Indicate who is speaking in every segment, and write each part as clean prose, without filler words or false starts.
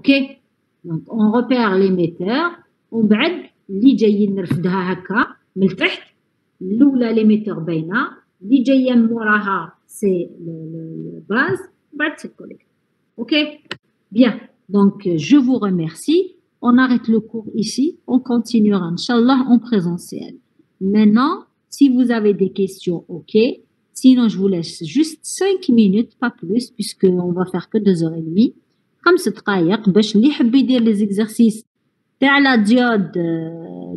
Speaker 1: OK. Donc on repère l'émetteur ومن بعد اللي جاي نرفدها هكا من التحت الاولى l'émetteur باينه اللي جايه من موراها سي الباز بعد سي الكوليكتور. OK. Bien. Donc je vous remercie. On arrête le cours ici. On continuera inchallah en présentiel. Maintenant, si vous avez des questions, OK. Sinon, je vous laisse juste 5 minutes, pas plus, puisqu'on va faire que 2h30. 5 دقائق باش اللي يحب يدير les exercices تاع la diode,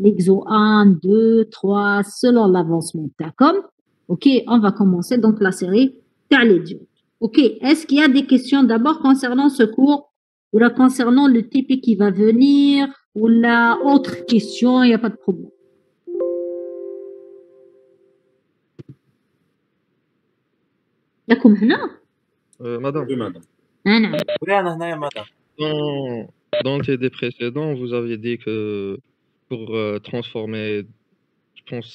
Speaker 1: l'exo 1, 2, 3, selon l'avancement تاعكم. OK, on va commencer donc la série تاع les diodes. OK, est-ce qu'il y a des questions d'abord concernant ce cours ou là concernant le TP qui va venir ou la autre question, il n'y a pas de problème. ياكم هنا؟
Speaker 2: Madame.
Speaker 3: Oui, madame.
Speaker 1: أنا.
Speaker 3: Oui, أنا madame.
Speaker 2: Dans le TD précédent, vous aviez dit que pour transformer, je pense,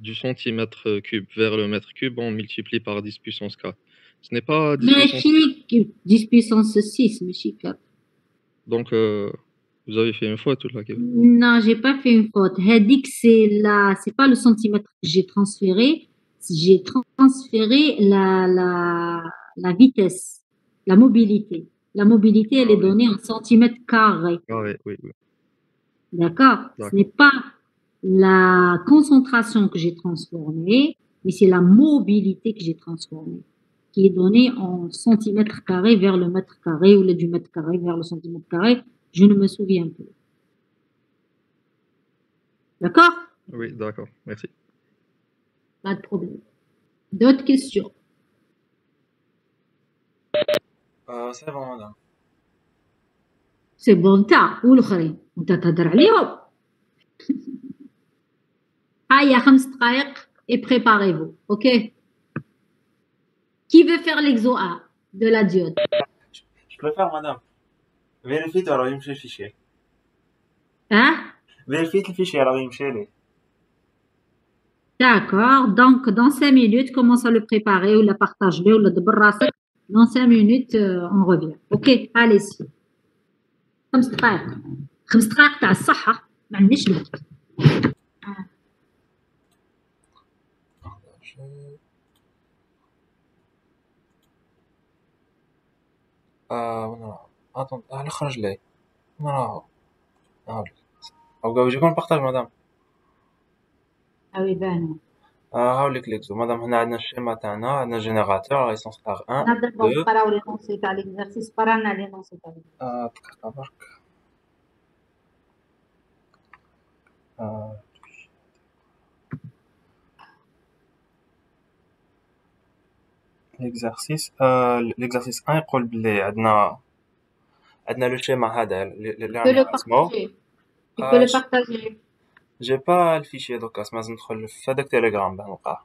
Speaker 2: du centimètre cube vers le mètre cube, on multiplie par 10 puissance 4. Ce n'est pas 10 puissance 4.
Speaker 1: 10 puissance 6, ماشي 4.
Speaker 2: Donc, vous avez fait une faute là.
Speaker 1: Non, j'ai pas fait une faute. Hadik, c'est pas le centimètre que j'ai transféré. J'ai transféré la vitesse, la mobilité. La mobilité, elle est donnée en centimètres carrés.
Speaker 2: Ah oui, oui, oui.
Speaker 1: D'accord? Ce n'est pas la concentration que j'ai transformée, mais c'est la mobilité que j'ai transformée, qui est donnée en centimètres carrés vers le mètre carré ou du mètre carré vers le centimètre carré. Je ne me souviens plus. D'accord?
Speaker 2: Oui, d'accord. Merci.
Speaker 1: Pas de problème. D'autres questions?
Speaker 3: C'est bon, madame.
Speaker 1: C'est bon, t'as والآخرين وانت تهضر عليهم. هيا 5 دقائق et préparez-vous. OK? Qui veut faire l'exo A de la diode?
Speaker 3: Je peux le faire, madame. Vérifiez alors يمشي الفيشير.
Speaker 1: Hein?
Speaker 3: Vérifiez الفيشير alors يمشي لي.
Speaker 1: D'accord. Donc, dans 5 minutes, commence à le préparer ou la partager ou la دبر راسك. Dans 5 minutes, on revient. OK? Allez-y. 5 دقائق. 5 دقائق تاع الصحة. ما عندناش الوقت.
Speaker 3: Attends, allez, خرج لي. Non. هاوليك نبارطاج مدام.
Speaker 1: وي بان.
Speaker 3: هاوليك ليكزو مدام. هنا عندنا الشيما تاعنا، عندنا جينيراتور ريسونس تاع 1
Speaker 1: نبدا نقراو لي نونسي تاع ليكزارسيس. قرانا لي نونسي تاع
Speaker 3: برك. l'exercice 1 يقول بلي عندنا لو شيما هذا اللي
Speaker 1: Tu peux le
Speaker 3: اسمه.
Speaker 1: partager. Tu peux le partager.
Speaker 3: J'ai pas الفيشي دوكا، لازم ندخل في هذاك تيليجرام باه نلقاه.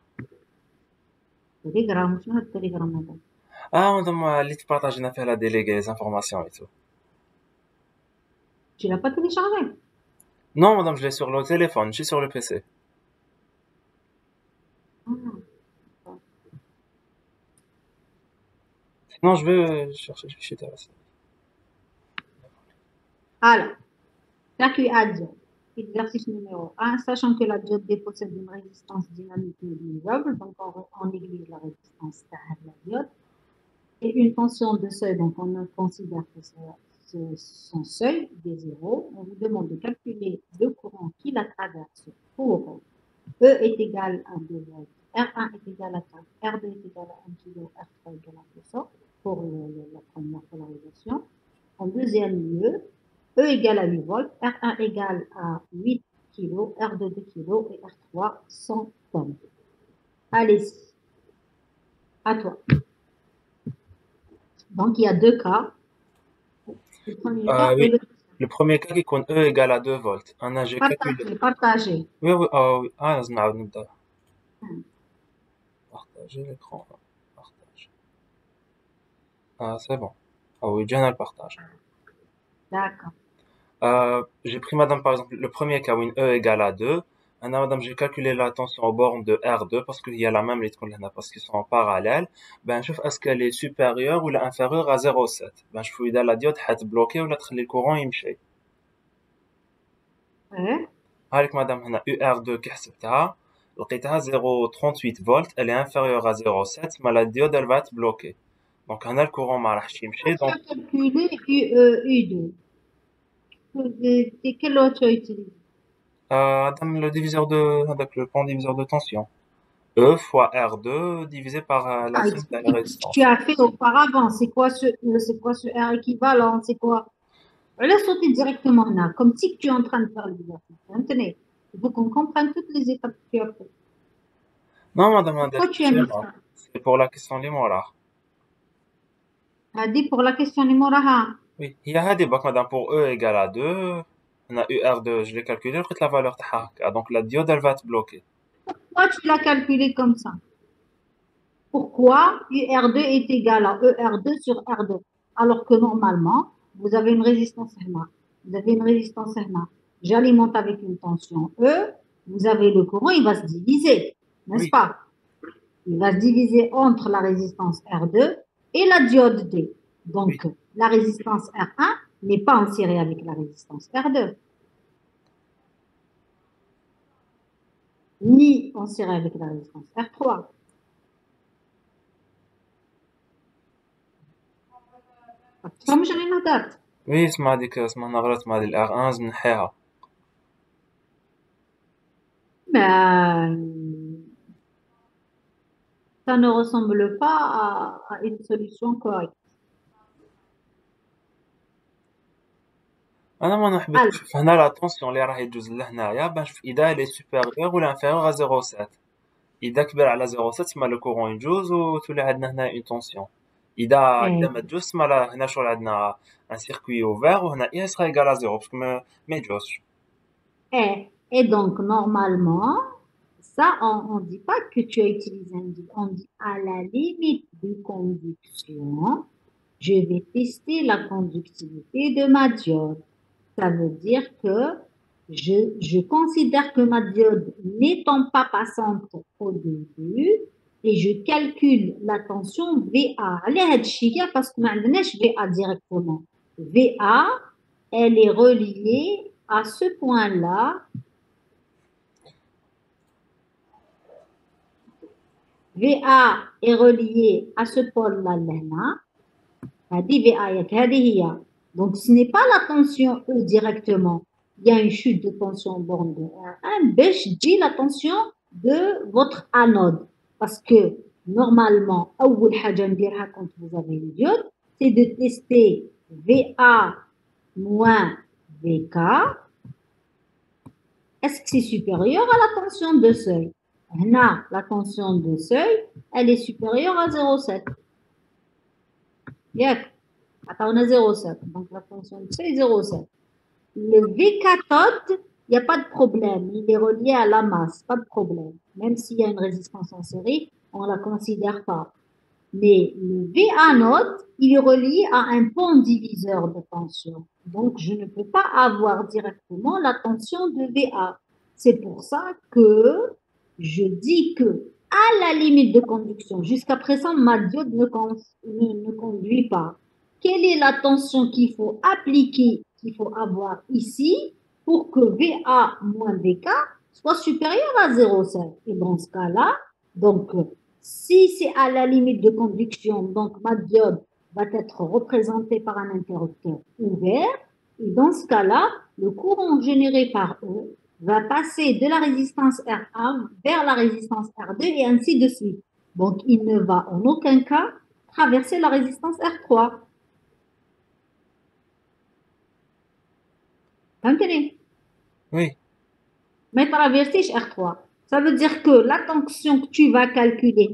Speaker 1: تليجرام؟ شنو هاد التليجرام هذا؟
Speaker 3: مدام اللي تبارطاجينا فيها لا ديليغي لي انفورماسيون اي تو.
Speaker 1: Tu l'as pas téléchargé?
Speaker 3: Non madame, je l'ai sur le téléphone, je suis sur le PC. Non, je vais chercher le fichier de.
Speaker 1: Alors, circuit à diode. Exercice numéro 1. Sachant que la diode possède une résistance dynamique négligeable, donc on néglige la résistance de la diode, et une tension de seuil, donc on considère que son seuil des zéros. On vous demande de calculer le courant qui la traverse pour E est égal à 2 volts, R1 est égal à 4, R2 est égal à 1 kg, R3 est égal à 200 pour la première polarisation. En deuxième lieu, E égale à 8 volts, R1 égale à 8 kg, R2 2 kg et R3 100 tonnes. Allez-y, à toi. Donc il y a deux cas.
Speaker 3: Le premier cas qui compte E égale à 2 volts. J'ai calculé.
Speaker 1: Partagé.
Speaker 3: Oui. لازم نعاود نبدا. Partager l'écran. Partage. C'est bon. Oui, j'ai le partage.
Speaker 1: D'accord.
Speaker 3: J'ai pris madame par exemple le premier cas où une E égale à 2. Madame, j'ai calculé la tension aux bornes de R2 parce qu'il y a la même ligne qu'on a parce qu'ils sont en parallèle. Ben, je est-ce qu'elle est supérieure ou inférieure à 0,7. Ben, je fouille dans la diode bloquée ou la le courant يمشي.
Speaker 1: Ouais.
Speaker 3: هاك madame, هنا UR2 qui حسبتها لقيتها 0,38 volts, elle est inférieure à 0,7 mais la diode elle va être bloquée. Donc هنا le courant ما راحش يمشي.
Speaker 1: Tu
Speaker 3: Donc
Speaker 1: as calculé U2. Et quelle loi tu as utilisé?
Speaker 3: madame, le diviseur de avec le pont diviseur de tension. E fois R2 divisé par la
Speaker 1: Ah,
Speaker 3: somme de la
Speaker 1: explique ce que tu
Speaker 3: résistance.
Speaker 1: as fait auparavant. C'est quoi ce R équivalent? C'est quoi? Laisse sauter directement là, comme si tu es en train de faire l'exercice. Maintenant, il faut qu'on comprenne toutes les étapes que tu as faites.
Speaker 3: Non madame,
Speaker 1: Pourquoi tu as mis ça?
Speaker 3: c'est pour la question لمورا.
Speaker 1: Tu as dit pour la question numéro 1.
Speaker 3: Oui, il y a des bacs madame pour E égale à 2. On a UR2, je l'ai calculé, لقيت la valeur تاعها هكا. Donc la diode elle va être bloquée.
Speaker 1: Pourquoi tu l'as calculé comme ça? Pourquoi UR2 est égal à ER2 sur R2? Alors que normalement, vous avez une résistance RNA. Vous avez une résistance RNA. J'alimente avec une tension E. Vous avez le courant, il va se diviser, n'est-ce
Speaker 3: Oui,
Speaker 1: pas? Il va se diviser entre la résistance R2 et la diode D.
Speaker 3: oui.
Speaker 1: Donc, la résistance R1 n'est pas en série avec la résistance R2, ni en série avec la résistance R3. فمش علينا دارت.
Speaker 3: Oui, اسمها هذيك اسمها نغرت مع هذه الار 1 نحيها.
Speaker 1: Ben, ça ne ressemble pas à une solution correcte.
Speaker 3: انا ما حبيت
Speaker 1: Alors,
Speaker 3: نشوف هنا لا طونسيون اللي راه يجوز لهنايا باش نشوف اذا لي سوبيريور ولا انفيريور à 0,7. اذا كبر على 0,7 ما لو كورون يجوز وتولي عندنا هنا اون طونسيون. اذا ما تجوز ما لا هنا شغل عندنا ان سيركوي اوفير وهنا اي سرا ايغال à 0 باسكو ما يجوزش.
Speaker 1: et donc, normalement, ça, on ne dit pas que tu as utilisé un dit. On dit à la limite de conduction, je vais tester la conductivité de ma diode. Ça veut dire que je considère que ma diode n'étant pas passante au début et je calcule la tension VA. Parce que maintenant, je VA directement. VA, elle est reliée à ce point-là. VA est reliée à ce pôle-là. Donc, ce n'est pas la tension E directement. Il y a une chute de tension en borne de R1. Je dis la tension de votre anode. Parce que normalement, quand vous avez une diode, c'est de tester VA moins VK. Est-ce que c'est supérieur à la tension de seuil? Là, la tension de seuil, elle est supérieure à 0,7. Bien. On a 0,7. Donc la tension de seuil est 0,7. Le V cathode, il n'y a pas de problème. Il est relié à la masse, pas de problème. Même s'il y a une résistance en série, on ne la considère pas. Mais le V anode, il est relié à un pont diviseur de tension. Donc je ne peux pas avoir directement la tension de VA. C'est pour ça que je dis que à la limite de conduction, jusqu'à présent, ma diode ne conduit pas. Quelle est la tension qu'il faut appliquer, qu'il faut avoir ici pour que VA moins VK soit supérieur à 0,7? Et dans ce cas-là, donc, si c'est à la limite de conduction, donc ma diode va être représentée par un interrupteur ouvert. Et dans ce cas-là, le courant généré par E va passer de la résistance R1 vers la résistance R2 et ainsi de suite. Donc, il ne va en aucun cas traverser la résistance R3.
Speaker 3: Oui.
Speaker 1: Mais traverser R3. Ça veut dire que la tension que tu vas calculer,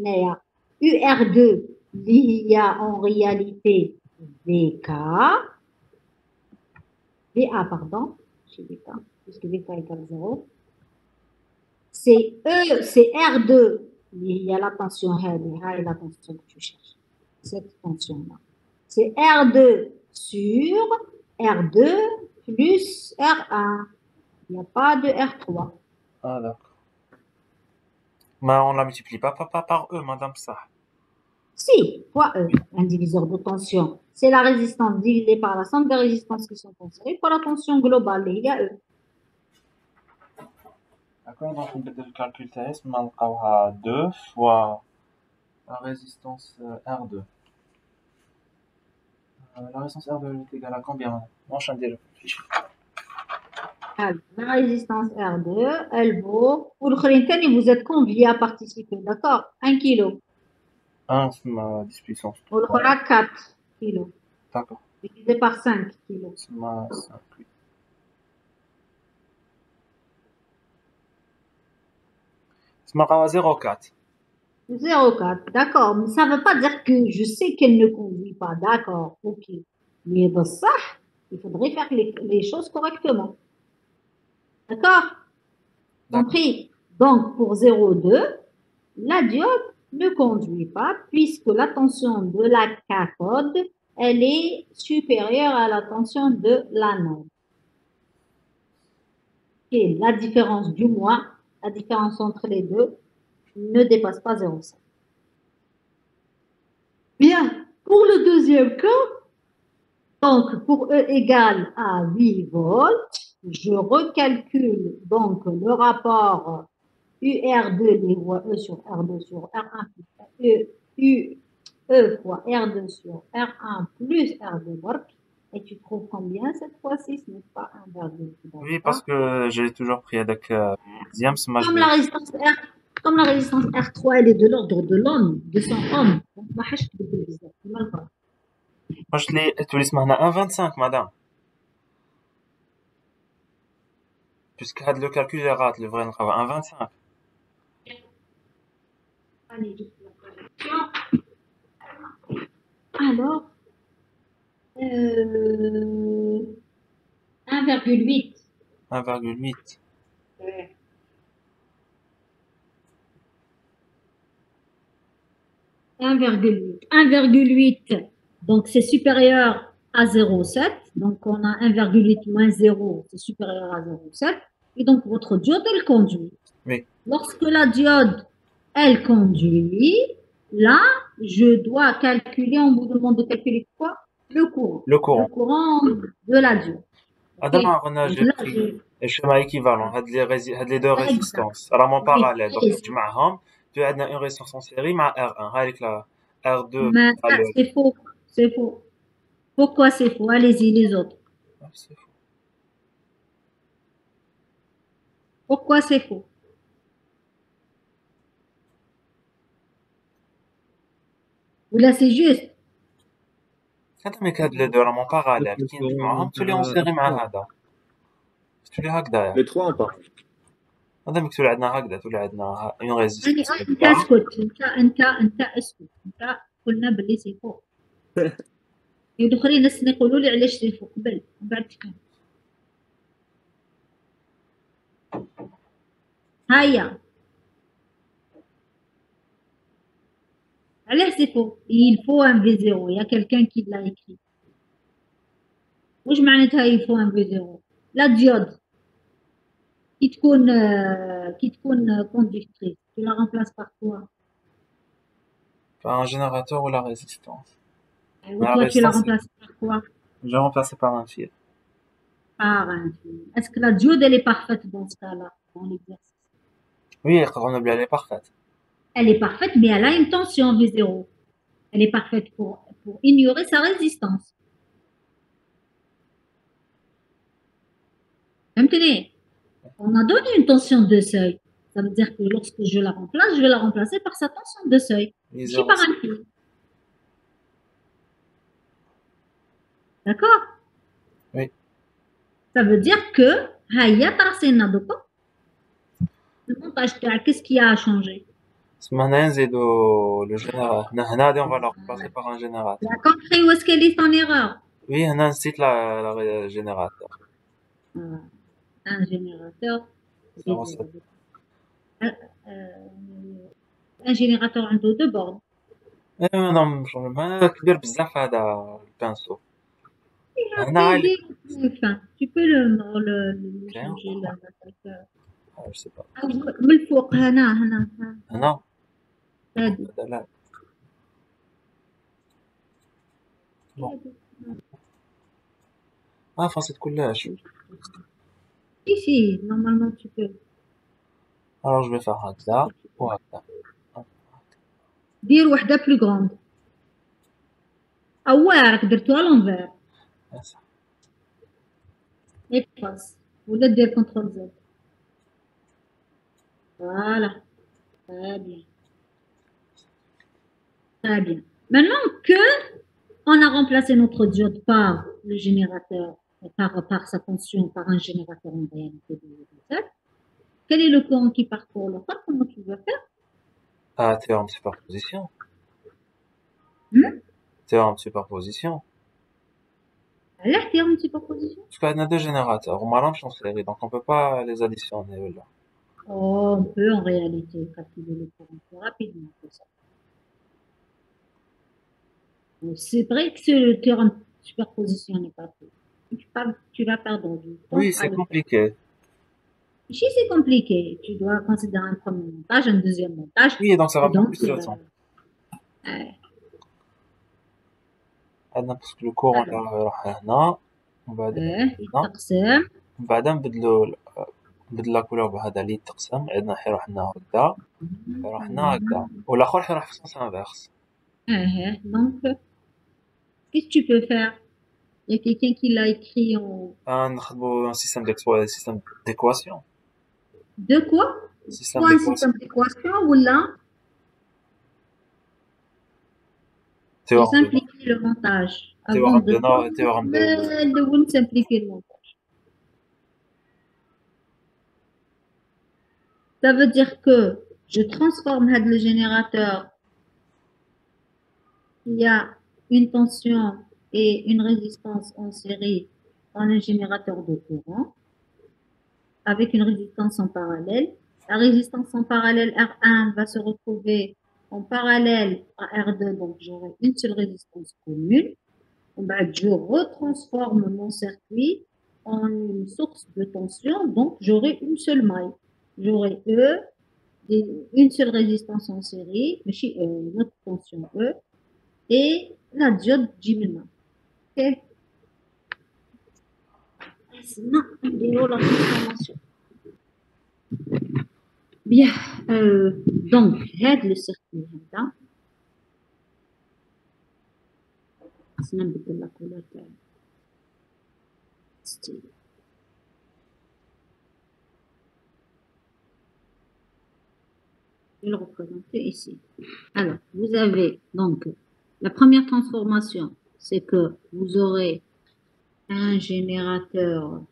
Speaker 1: UR2, il y a en réalité VK, VA, pardon, chez VK, puisque VK égale 0. C'est E, c'est R2, il y a la tension et la tension que tu cherches. Cette tension-là. C'est R2 sur R2 plus R1. Il n'y a pas de R3.
Speaker 3: Ah, d'accord. Mais on la multiplie pas par E, madame, ça.
Speaker 1: Si, fois E, un diviseur de tension, c'est la résistance divisée par la somme des résistances qui sont transférées pour la tension globale, il y a E.
Speaker 3: D'accord, donc on peut le calcul TS, mais on aura 2 fois la résistance R2. La résistance R2 est égale à combien, madame? On change le fichier.
Speaker 1: Alors, la résistance R2, elle vaut, pour le Khrintani, vous êtes combien à participer, d'accord? 1 kg.
Speaker 3: 1, c'est ma 10 puissance.
Speaker 1: Pour le Khora, 4 kg.
Speaker 3: D'accord.
Speaker 1: Divisé par 5 kg.
Speaker 3: C'est ma 5, oui. C'est ma 0,4.
Speaker 1: 0,4, d'accord. Mais ça ne veut pas dire que je sais qu'elle ne conduit pas, d'accord, ok. Mais dans ça, il faudrait faire les choses correctement. D'accord? Compris? Donc, pour 0,2, la diode ne conduit pas puisque la tension de la cathode, elle est supérieure à la tension de l'anode. Et la différence du moins, la différence entre les deux ne dépasse pas 0,5. Bien, pour le deuxième cas, donc pour E égale à 8 volts, je recalcule donc le rapport UR2 fois E sur R2 sur R1 plus E fois R2 sur R1 plus R2 work. Et tu trouves combien cette fois-ci? Ce n'est pas 1,3.
Speaker 3: Oui, parce que j'ai toujours pris avec dixième, c'est ma
Speaker 1: Comme la résistance R, comme la résistance R3, elle est de l'ordre de l'ohm, de 100 ohms. Donc, ما حش تبدل بزاف. كيما الفرق.
Speaker 3: Moi, je l'ai, tu l'as هنا 1,25, madame. Puisque le calcul est rate, le vrai, on travaille 1,25.
Speaker 1: Allez, je fais la correction. Alors, 1,8.
Speaker 3: 1,8.
Speaker 1: Ouais. 1,8. 1,8. Donc, c'est supérieur à 0,7. Donc, on a 1,8 moins 0, c'est supérieur à 0,7. Et donc, votre diode, elle conduit.
Speaker 3: Oui.
Speaker 1: Lorsque la diode, elle conduit, là, je dois calculer, on vous demande de calculer quoi? Le courant.
Speaker 3: Le courant.
Speaker 1: Le courant de la diode.
Speaker 3: Adama, on a
Speaker 1: Donc
Speaker 3: j'ai
Speaker 1: là,
Speaker 3: pris
Speaker 1: je-
Speaker 3: le schéma équivalent, had les deux
Speaker 1: Exact.
Speaker 3: résistances, رقم
Speaker 1: Oui.
Speaker 3: parallèle. Donc,
Speaker 1: Et-
Speaker 3: tu معهم, tu as une résistance en série مع R1. هذيك la R2
Speaker 1: Mais
Speaker 3: à
Speaker 1: ça,
Speaker 3: le.
Speaker 1: c'est faux. C'est faux. Pourquoi c'est faux? Allez-y, les autres.
Speaker 3: Ah, c'est faux.
Speaker 1: Pourquoi c'est faux? Ou là, c'est juste.
Speaker 3: هذا ميك هاد les deux رقم parallèle. كي نجمعهم تولي en série مع هذا. تولي هكذا.
Speaker 4: Les trois en parallèle.
Speaker 3: هذا ميك تولي عندنا هكذا، تولي عندنا une
Speaker 1: يعني
Speaker 3: résistance.
Speaker 1: انت اسكت. انت اسكت. انت قلنا باللي سي فوق. الاخرين الناس يقولوا لي علاش سي فوق قبل من بعد تكمل. هيا. علاش سي فوق؟ il faut un V0. Il y a quelqu'un qui l'a écrit. واش معناتها il faut un V0؟ لا ديود كي تكون conductrice, tu la remplaces par quoi?
Speaker 3: Par un générateur ou la résistance.
Speaker 1: Ou toi tu la remplaces par quoi?
Speaker 3: Je vais remplacer par un fil.
Speaker 1: Par un fil. Est-ce que la diode elle est parfaite dans ce cas-là, dans l'exercice?
Speaker 3: Oui, renouvelable, elle est parfaite.
Speaker 1: Elle est parfaite, mais elle a une tension V0. Elle est parfaite pour ignorer sa résistance. Maintenant, on a donné une tension de seuil. Ça veut dire que lorsque je la remplace, je vais la remplacer par sa tension de seuil. Ici par un fil. D'accord?
Speaker 3: Oui.
Speaker 1: Ça veut dire que, le montage, qu'est-ce qui a changé?
Speaker 3: Maintenant, le générateur. On va le remplacer par un générateur.
Speaker 1: Tu as compris où est-ce qu'elle est ton erreur?
Speaker 3: Oui, on incite le générateur.
Speaker 1: Un générateur. Un générateur en deux bornes.
Speaker 3: Non, ما كبير بزاف هذا البانسو.
Speaker 1: Tu peux le changer là.
Speaker 3: je sais pas.
Speaker 1: من الفوق هنا
Speaker 3: هنا
Speaker 1: هادي
Speaker 3: لا بون فصلت كلهاش.
Speaker 1: ici normalement tu peux
Speaker 3: alors je vais faire هكذا وهكذا.
Speaker 1: دير وحده plus grande راك درتوها لونفير efface ولا دير كونترول Z. Voilà, très bien. Très bien. Maintenant que on a remplacé notre diode par le générateur, par sa fonction, par un générateur en réalité de Z, quel est le courant qui parcourt le phare? Comment tu vas faire?
Speaker 3: théorème de superposition. théorème de superposition.
Speaker 1: Théorème de superposition?
Speaker 3: Parce qu'on a deux générateurs, on m'arrange en série, donc on peut pas les additionner là.
Speaker 1: Oh, on peut en réalité calculer le courant plus rapidement que ça. C'est vrai que ce théorème de superposition n'est pas fait. Tu vas perdre du temps.
Speaker 3: Oui, c'est compliqué.
Speaker 1: Ici, c'est compliqué. Tu dois considérer un premier montage, un deuxième montage.
Speaker 3: Oui, donc ça va prendre plus de temps. parce que le courant راح هنا ومن بعد
Speaker 1: يتقسم
Speaker 3: من بعد نبدلوا la couleur بهذا اللي يتقسم عندنا حيروح لنا هكذا حيروح لنا هكذا والاخر حيروح في sens inverse.
Speaker 1: Donc qu'est-ce que tu peux faire? Il y a quelqu'un qui l'a écrit en
Speaker 3: نخدموا un système d'équation.
Speaker 1: De quoi? Soit un système d'équation ou là simplifier le montage avant de simplifier le montage. Ça veut dire que je transforme le générateur. Il y a une tension et une résistance en série en un générateur de courant avec une résistance en parallèle. La résistance en parallèle R1 va se retrouver en parallèle à R2, donc j'aurai une seule résistance commune. Je retransforme mon circuit en une source de tension, donc j'aurai une seule maille. J'aurai une seule résistance en série, une autre tension E, et la diode Jimena. Ok? Sinon, on la transformation. Bien, donc, هذا le circuit هذا نبدل la couleur style. Je vais le représenter ici. Alors, vous avez donc la première transformation, c'est que vous aurez un générateur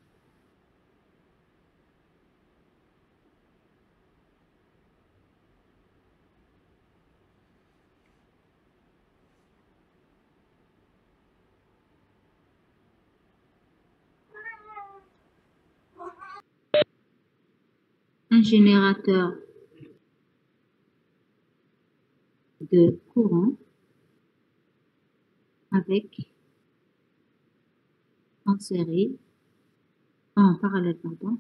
Speaker 1: de courant avec en série, en parallèle, pardon.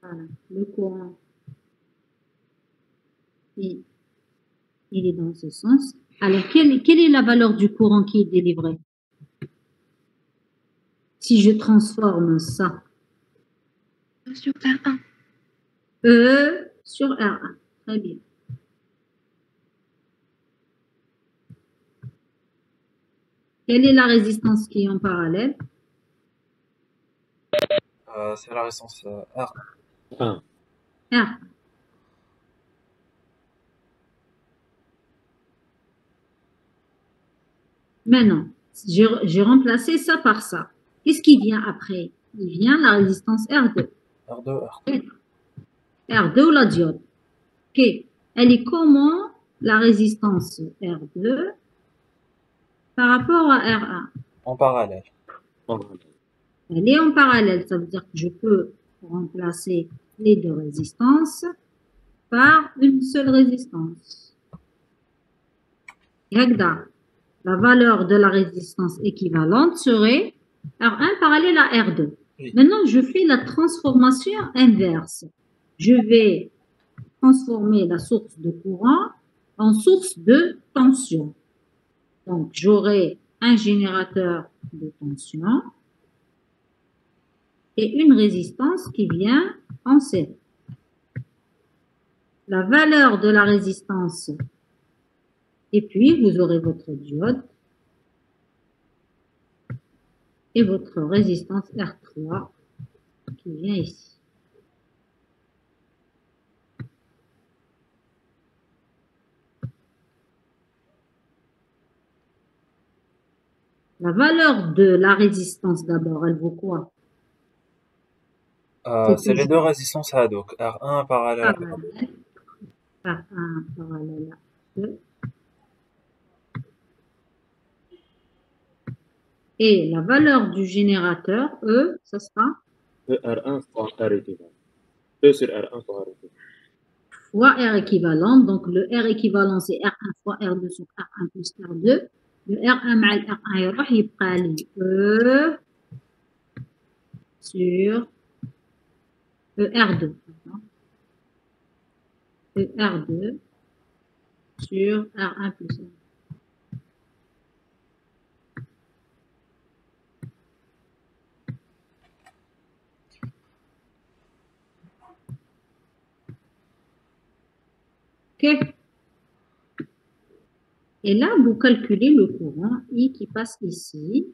Speaker 1: Voilà, le courant, il est dans ce sens. Alors, quelle est la valeur du courant qui est délivré? Si je transforme ça.
Speaker 4: Sur R1.
Speaker 1: E sur R1. Très bien. Quelle est la résistance qui est en parallèle?
Speaker 3: C'est la résistance R.
Speaker 1: R. Maintenant, j'ai remplacé ça par ça. Qu'est-ce qui vient après? Il vient la résistance R2. R2 ou la diode. Ok. Elle est comment la résistance R2 par rapport à R1?
Speaker 3: En parallèle.
Speaker 1: Elle est en parallèle, ça veut dire que je peux remplacer les deux résistances par une seule résistance. هكذا, la valeur de la résistance équivalente serait R1 parallèle à R2.
Speaker 3: Oui.
Speaker 1: Maintenant, je fais la transformation inverse. Je vais transformer la source de courant en source de tension. Donc, j'aurai un générateur de tension et une résistance qui vient en série. La valeur de la résistance, et puis vous aurez votre diode et votre résistance R3 qui vient ici. La valeur de la résistance d'abord, elle vaut quoi?
Speaker 3: C'est les deux résistances à donc R1 parallèle à R2.
Speaker 1: R1 parallèle à R2. Et la valeur du générateur, E, ça sera
Speaker 5: R1 fois R équivalent. E sur R1 fois R équivalent.
Speaker 1: fois R équivalent. Donc, le R équivalent, c'est R1 fois R2 sur R1 plus R2. Le R1 مع ال R1 يروح يبقى لي E sur ER2. ER2 sur R1 plus R2. Ok. Et là, vous calculez le courant I qui passe ici,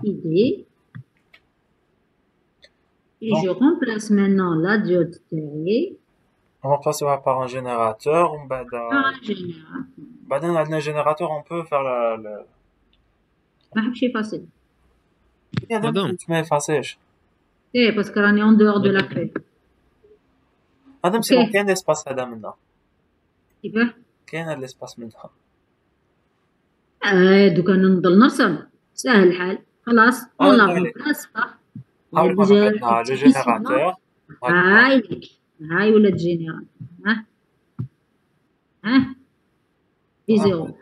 Speaker 1: ID. Et je remplace maintenant la diode T.
Speaker 3: On remplace par un générateur.
Speaker 1: par un générateur.
Speaker 3: بعدين عندنا générateur, on peut faire le...
Speaker 1: ما حبش يفصل.
Speaker 2: Madame.
Speaker 3: ما يفاصلش.
Speaker 1: ايه باسكو راني en dehors de la feuille.
Speaker 3: هذا
Speaker 1: Ok.
Speaker 3: مسيبو كاين الاسباس هذا منها.
Speaker 1: كيفاه؟
Speaker 3: كاين الاسباس منها.
Speaker 1: دوكا نضل نرسم سهل الحال خلاص اون لا رومبلاس
Speaker 3: هاي عندنا لو جينيراتور.
Speaker 1: هاي لك هاي ولات جينيراتور ها في زيرو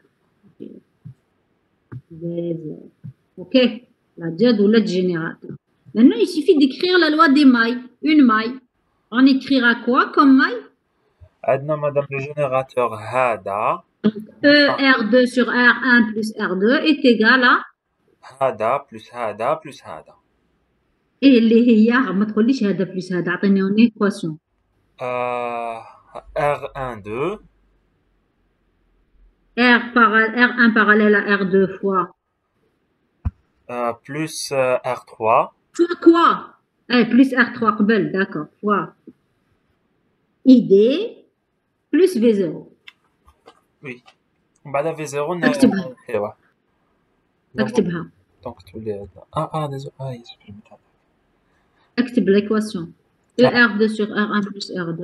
Speaker 1: اوكي لا diode ولات جينيراتور. Maintenant il suffit d'écrire la loi des mailles, une maille. On écrira quoi comme maille?
Speaker 3: عندنا مادام لو جينيراتور هذا
Speaker 1: ER2 sur R1 plus R2 est égal à
Speaker 3: هذا بلس هذا بلس هذا.
Speaker 1: ايه اللي هي ما تقوليش هذا بلس هذا اعطيني اون ايكواسيون.
Speaker 3: R1 2
Speaker 1: R1 parallèle à R2 fois
Speaker 3: plus R3
Speaker 1: fois quoi? Plus R3 قبل d'accord fois ID plus V0.
Speaker 3: وي ومن بعد في 0
Speaker 1: اكتبها.
Speaker 3: ايوا
Speaker 1: اكتبها
Speaker 3: دونك تولي هذا ديزو يسبريميت
Speaker 1: اكتب l'équation ER2 sur R1 plus R2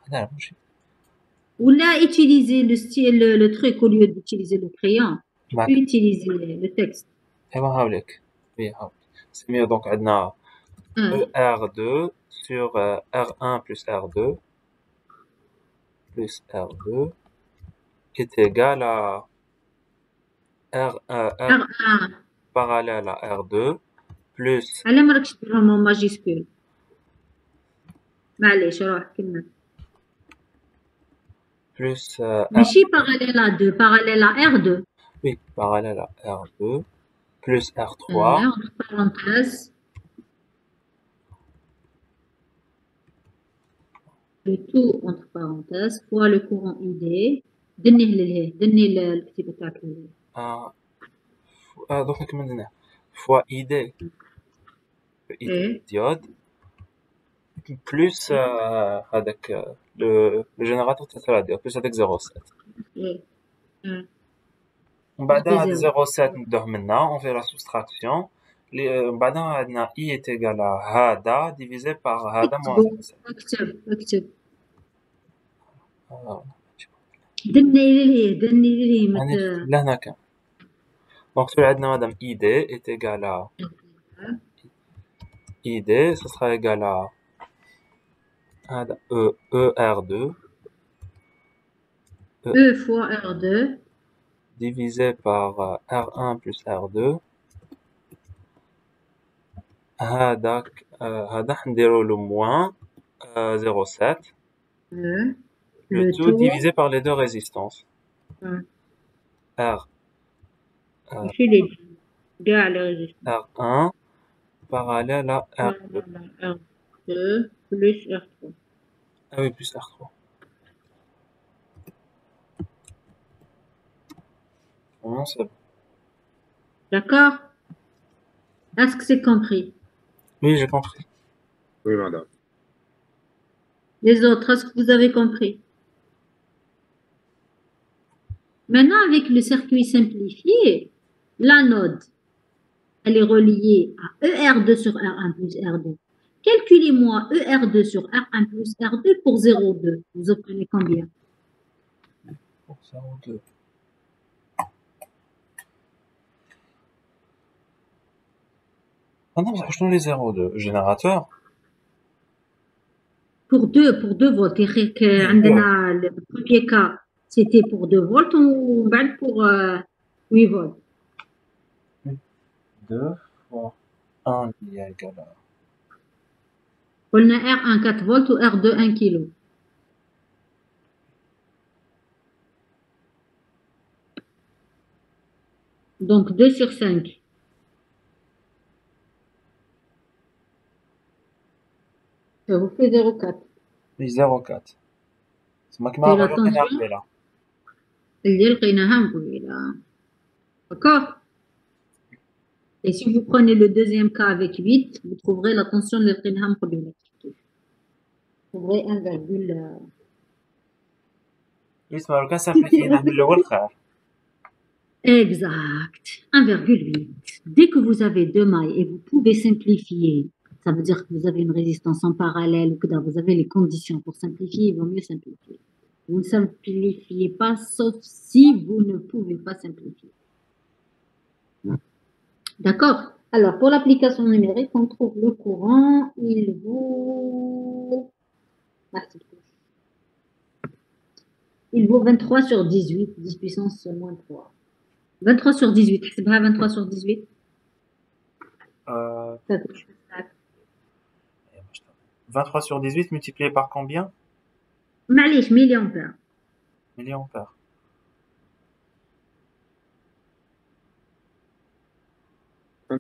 Speaker 3: هذا ماشي
Speaker 1: ولا utiliser le style le truc au lieu d'utiliser le crayon utiliser le texte.
Speaker 3: ايوا هاوليك وي هاوليك سميه دونك عندنا R2 sur R1 plus R2 plus R2 est égal à R1 parallèle à R2 plus
Speaker 1: على ما راكش ديرهم en majuscule معليش روح كمل.
Speaker 3: plus
Speaker 1: ماشي parallèle à 2 parallèle à R2.
Speaker 3: oui parallèle à R2 plus R3
Speaker 1: entre parenthèses le tout entre parenthèses fois le courant ID. دني للهيه دني الكتيبه تاعك للهيه.
Speaker 3: donc نكمل هنا fois ID diode plus هذاك le générateur تاع الديود plus هذاك 0,7 ومن بعد هذا 0,7 ندوه منا on fait la soustraction من بعد عندنا I est égal à هذا divisé par هذا moins
Speaker 1: اكتب دني للهيه
Speaker 3: لهنا كان Donc, tu as madame ID est égal à ID, ce sera égal à ER2
Speaker 1: E fois R2
Speaker 3: divisé par R1 plus R2. هذا حنديرو له moins 0,7. Le
Speaker 1: le
Speaker 3: tout
Speaker 1: taux
Speaker 3: divisé par les deux résistances. R,
Speaker 1: chez les gars les résistances.
Speaker 3: R1 parallèle à R2.
Speaker 1: R2 plus R3.
Speaker 3: Ah oui, plus R3. Bon, c'est bon.
Speaker 1: D'accord? Est-ce que c'est compris?
Speaker 3: Oui, j'ai compris.
Speaker 5: Oui, madame.
Speaker 1: Les autres, est-ce que vous avez compris? Maintenant, avec le circuit simplifié, l'anode, elle est reliée à ER2 sur R1 plus R2. Calculez-moi ER2 sur R1 plus R2 pour 0,2. Vous obtenez combien?
Speaker 3: Pour 0,2. Ah non, je les 0,2. Générateur.
Speaker 1: Pour 2 volts. Le premier cas, c'était pour 2 volts ou pour 8 volts.
Speaker 3: 2 fois 1 qui est égal à...
Speaker 1: On a R1 4 volts ou R2 1 kg. Donc 2 sur 5. Ça vous fait 0,4.
Speaker 3: Oui, 0,4. C'est moi qui
Speaker 1: Et
Speaker 3: m'a
Speaker 1: l'attention,
Speaker 3: là.
Speaker 1: D'accord? Et si vous prenez le deuxième cas avec 8, vous trouverez la tension de l'Inham problématique. Vous trouverez 1,8.
Speaker 3: Oui, c'est le cas simplifié.
Speaker 1: Exact. 1,8. Dès que vous avez deux mailles et vous pouvez simplifier, ça veut dire que vous avez une résistance en parallèle ou que vous avez les conditions pour simplifier, il vaut mieux simplifier. Vous ne simplifiez pas sauf si vous ne pouvez pas simplifier. D'accord? Alors, pour l'application numérique, on trouve le courant. Il vaut... Il vaut 23 sur 18, 10 puissance moins 3. 23 sur 18, c'est pas 23 sur 18? Ça touche
Speaker 3: 23 sur 18 multiplié par combien?
Speaker 1: معليش milliampères.
Speaker 3: Milliampères.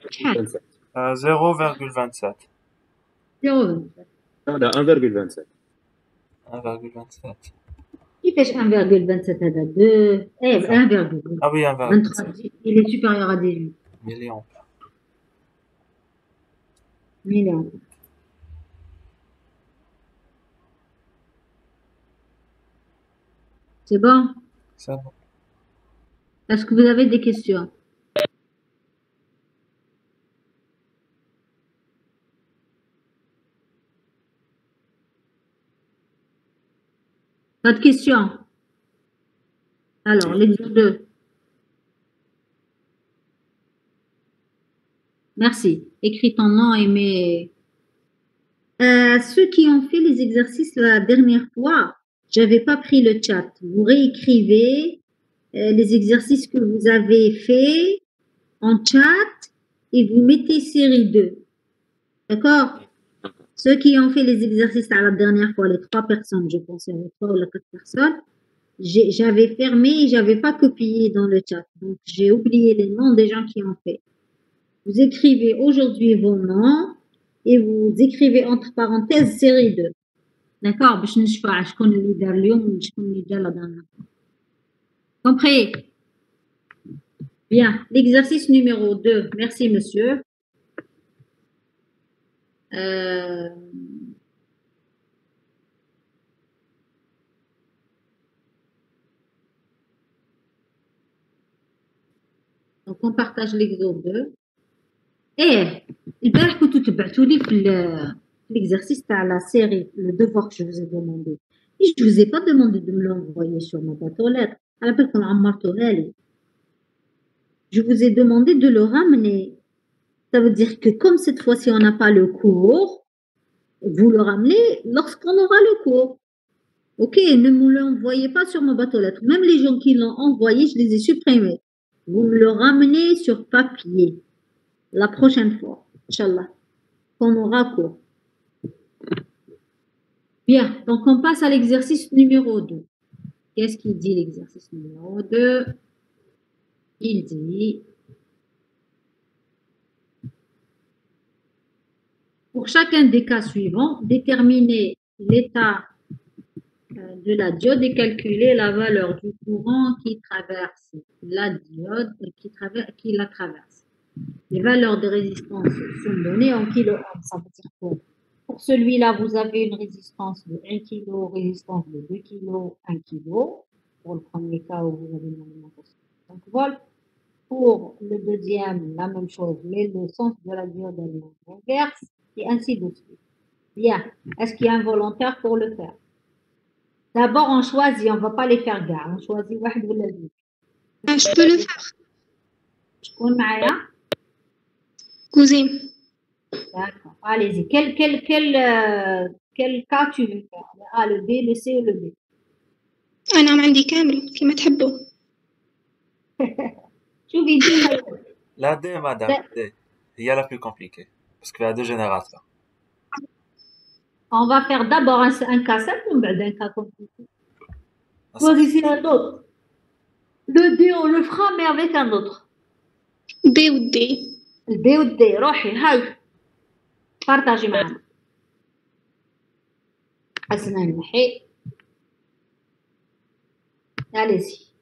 Speaker 1: شحال؟
Speaker 3: 0,27.
Speaker 1: 0,27.
Speaker 5: هذا 1,27.
Speaker 3: 1,27.
Speaker 1: كيفاش 1,27 هذا 2 1,27.
Speaker 3: Ah oui, 1,27.
Speaker 1: Il est supérieur à 18.
Speaker 3: Milliampères.
Speaker 1: Milliampères. C'est bon?
Speaker 3: C'est bon.
Speaker 1: Est-ce que vous avez des questions? Pas de questions? Alors, l'exemple 2. Merci. Écris ton nom et mes... ceux qui ont fait les exercices la dernière fois, j'avais pas pris le chat. Vous réécrivez les exercices que vous avez faits en chat et vous mettez série 2. D'accord? Ceux qui ont fait les exercices à la dernière fois, les 3 personnes, je pense, il y avait 3 ou 4 personnes, j'avais fermé et j'avais pas copié dans le chat. Donc, j'ai oublié les noms des gens qui ont fait. Vous écrivez aujourd'hui vos noms et vous écrivez entre parenthèses série 2. D'accord? باش نشفع شكون اللي دار اليوم وشكون اللي دار لا dernière fois. Compris? Bien. L'exercice numéro 2. Merci, monsieur. Donc, on partage l'exo 2. البارح كنتو تبعتوا لي في l'exercice تاع la série, le devoir que je vous ai demandé. Et je vous ai pas demandé de me l'envoyer sur ma boîte aux lettres. على بالكم عمرتوها لي. je vous ai demandé de le ramener. Ça veut dire que comme cette fois-ci on n'a pas le cours, vous le ramenez lorsqu'on aura le cours. Ok, ne me l'envoyez pas sur ma boîte aux lettres. Même les gens qui l'ont envoyé, je les ai supprimés. Vous me le ramenez sur papier la prochaine fois, Inch'Allah, qu'on aura cours. Bien, donc on passe à l'exercice numéro 2. Qu'est-ce qu'il dit l'exercice numéro 2? Il dit, pour chacun des cas suivants, déterminer l'état de la diode et calculer la valeur du courant qui traverse la diode et qui la traverse. Les valeurs de résistance sont données en kilo-ohm. Ça veut dire que pour celui-là, vous avez une résistance de 1 kg, résistance de 2 kg, 1 kg. Pour le premier cas où vous avez une alimentation de 5 volts. Pour le deuxième, la même chose, mais le sens de la diode est inverse, et ainsi de suite. Bien. Est-ce qu'il y a un volontaire pour le faire? D'abord, on choisit, on ne va pas les faire gare. On choisit واحد ولا deux.
Speaker 4: Je peux le faire.
Speaker 1: شكون معايا؟
Speaker 4: Cousine.
Speaker 1: D'accord. Allez-y. Quel cas tu veux faire? Le A, le B, le C ou le D?
Speaker 4: أنا عندي كامل كيما تحبوا.
Speaker 1: شوفي ديما
Speaker 3: La D, madame, D. Il y a la plus compliquée. Parce qu'il y a deux générateurs.
Speaker 1: on va faire d'abord un cas simple ou un cas compliqué. Choisissez un autre. Le D, on le fera, mais avec un autre.
Speaker 4: B ou D.
Speaker 1: Le B ou le D. روحي هاي. partagez معنا. حسنا نحي. Allez-y.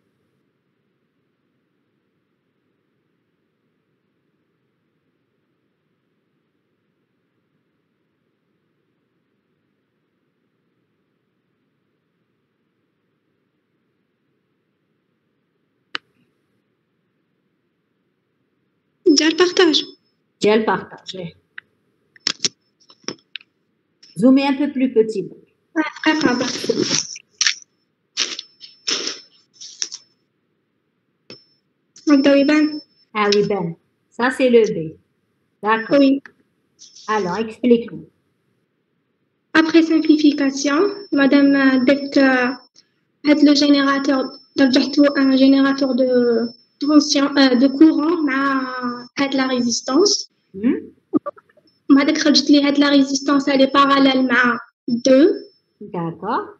Speaker 4: Déjà le partage.
Speaker 1: J'ai le partage. Zoomez un peu plus petit.
Speaker 4: Capable.
Speaker 1: Ah oui, ben. Ça, c'est le B. D'accord.
Speaker 4: Oui.
Speaker 1: Alors, explique-nous.
Speaker 4: Après simplification, madame درت هاد le générateur رجعتو un générateur de tension de courant مع هاد la résistance. بعدك خرجت لي هاد la résistance elle est parallèle مع 2.
Speaker 1: D'accord.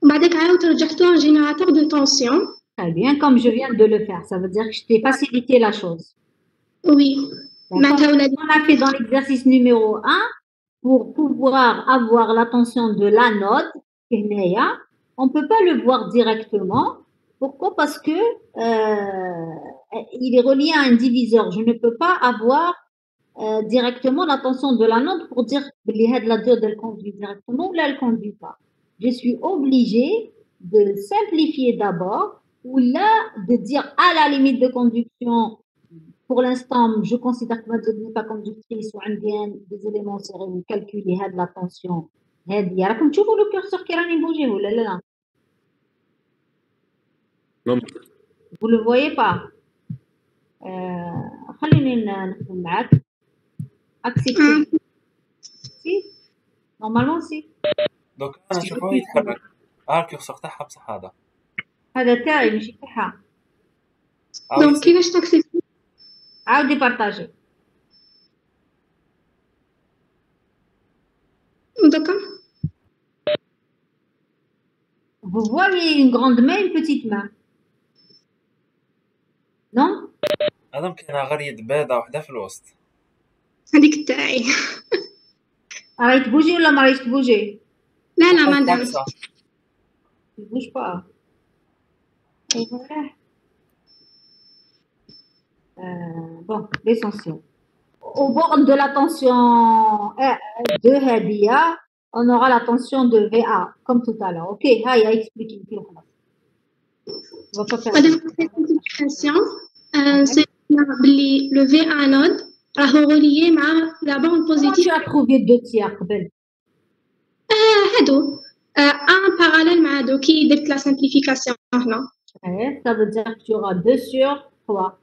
Speaker 4: بعدك عاود رجعتو un générateur de tension.
Speaker 1: Très bien, comme je viens de le faire. Ça veut dire que je t'ai facilité la chose.
Speaker 4: Oui.
Speaker 1: D'accord. On a fait dans l'exercice numéro 1, pour pouvoir avoir la tension de l'anode, on ne peut pas le voir directement. Pourquoi? Parce que il est relié à un diviseur. Je ne peux pas avoir directement la tension de l'anode pour dire que la diode elle conduit directement ou là elle ne conduit pas. Je suis obligée de simplifier d'abord ou là de dire à la limite de conduction. Pour l'instant, je considère que ma diode n'est pas conductrice ou des éléments serrés ou calculer la tension. راكم تشوفوا le curseur qui راني بوجيه ولا لا؟
Speaker 5: Non.
Speaker 1: Vous le voyez pas? خليني نخدم معاك. Accepter. Si? Normalement si.
Speaker 3: Donc أنا نشوفه يتحرك. الكورسور تاعها بصح هذا.
Speaker 1: هذا تاعي ماشي تاعها.
Speaker 4: Donc كيفاش تاكسبتي؟
Speaker 1: عاودي بارطاجي.
Speaker 4: D'accord.
Speaker 1: Vous voyez une grande main, une petite main. Non?
Speaker 3: هذا كاينه غير يد بيضة وحده في الوسط.
Speaker 4: هذيك تاعي.
Speaker 1: راهي تبوجي ولا ما راهيش تبوجي؟
Speaker 4: لا مادام.
Speaker 1: Ne bouge pas. Et voilà. Bon, l'essentiel. Au bord de la tension de Hadia, on aura la tension de VA, comme tout à l'heure. Ok, Haï a expliqué. On va pas faire.
Speaker 4: Madame, simplification, c'est le V anode راهو relié مع la bande positive.
Speaker 1: Tu as trouvé deux tiers, belle.
Speaker 4: هادو un parallèle مع هادو كي درت la simplification هنا.
Speaker 1: Ça veut dire que tu auras 2 sur 3.